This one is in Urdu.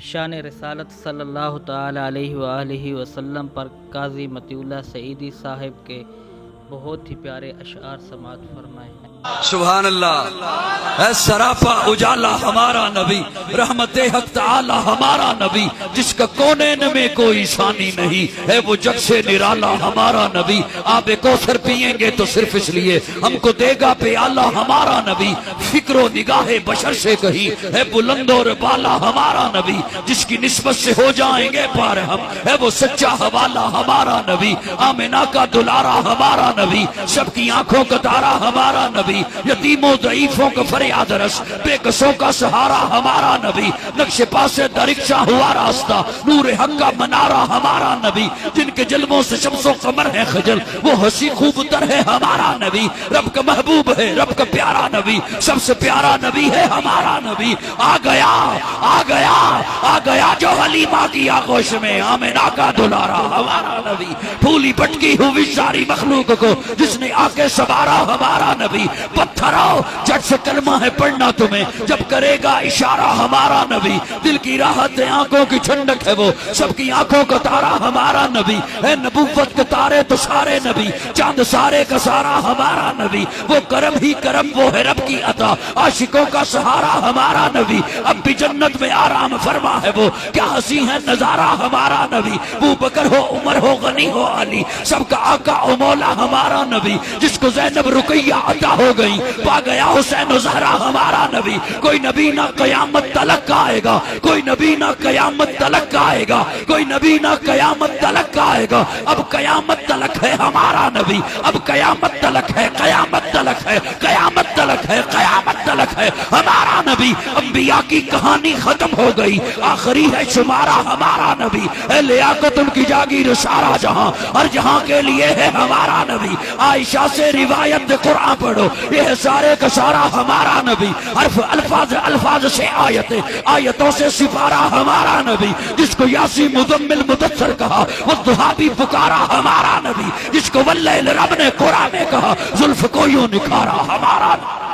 شان رسالت صلی اللہ تعالی علیہ وآلہ وسلم پر قاضی مطیع اللہ سعیدی صاحب کے بہت ہی پیارے اشعار سماعت فرمائیں۔ سبحان اللہ، اے سراپا اجالا ہمارا نبی، رحمت حق تعالی ہمارا نبی، جس کا کونین میں کوئی ثانی نہیں، ہے وہ جگ سے نرالا ہمارا نبی۔ آب کوثر پئیں گے تو صرف اس لیے ہم کو دے گا پیالہ ہمارا نبی۔ فکر و نگاہ بشر سے کہیں ہے بلند اور بالا ہمارا نبی، جس کی نسبت سے ہو جائیں گے پار ہم، ہے وہ سچا حوالہ ہمارا نبی۔ آمنہ کا دلارا ہمارا نبی، سب کی آنکھوں کا تارا ہمارا نبی، یتیموں ضعیفوں کا فریاد رس، بے کسوں کا سہارا ہمارا نبی۔ نقش پاس درکشاں ہوا راستہ، نور حق کا منارہ ہمارا نبی، جن کے جلووں سے شمس و قمر ہے خجل، وہ ہنسی خوب تر ہے ہمارا نبی۔ رب کا محبوب ہے، رب کا پیارا نبی، سب سے پیارا نبی ہے ہمارا نبی۔ آ گیا آ گیا آ گیا جو حلیمہ کی آغوش میں، آمنہ کا دلارا ہمارا نبی۔ پھولی پٹکی ہوئی ساری مخلوق کو جس نے آ کے سوارا ہمارا نبی۔ پتھراؤ جٹ سے کلمہ ہے پڑھنا تمہیں، جب کرے گا اشارہ ہمارا نبی۔ دل کی راحت آنکھوں کی ٹھنڈک ہے وہ، سب کی آنکھوں کا تارا ہمارا نبی۔ ہے نبوت کے تارے تو سارے نبی، چاند سارے کا سارا ہمارا نبی۔ وہ کرم ہی کرم، وہ ہے رب کی عطا، عاشقوں کا سہارا ہمارا نبی۔ اب بھی جنت میں آرام فرما ہے وہ، کیا ہنسی ہے نظارہ ہمارا نبی۔ ابو بکر ہو عمر ہو غنی ہو علی، سب کا آقا و مولا ہمارا نبی۔ جس کو زینب رقیہ عطا ہو گئی، پا گیا حسین و زہرا ہمارا نبی۔ کوئی نبی نہ قیامت تلک آئے گا، کوئی نبی نہ قیامت تلک آئے گا، کوئی نبی نہ قیامت تلک آئے گا۔ اب قیامت تلک ہے ہمارا نبی، اب قیامت تلک ہے، قیامت تلک ہے، قیامت تلک ہے، قیامت تلک ہے ہمارا نبی۔ انبیاء کی کہانی ختم ہو گئی، آخری ہے شمارہ ہمارا نبی۔ اے لیاقت ان کی جاگیر سارا جہاں، ہر جہاں کے لیے ہے ہمارا نبی۔ عائشہ سے روایت قرآن پڑھو، یہ ہے سارے کا سارا ہمارا نبی۔ حرف الفاظ الفاظ سے آیتیں، آیتوں سے سپارہ ہمارا نبی۔ جس کو یاسین مزمل مدثر کہا، وہ دہا بھی پکارا ہمارا نبی۔ جس کو واللیل رب نے قرآن میں کہا، زلف کو یوں نکھارا ہمارا نبی۔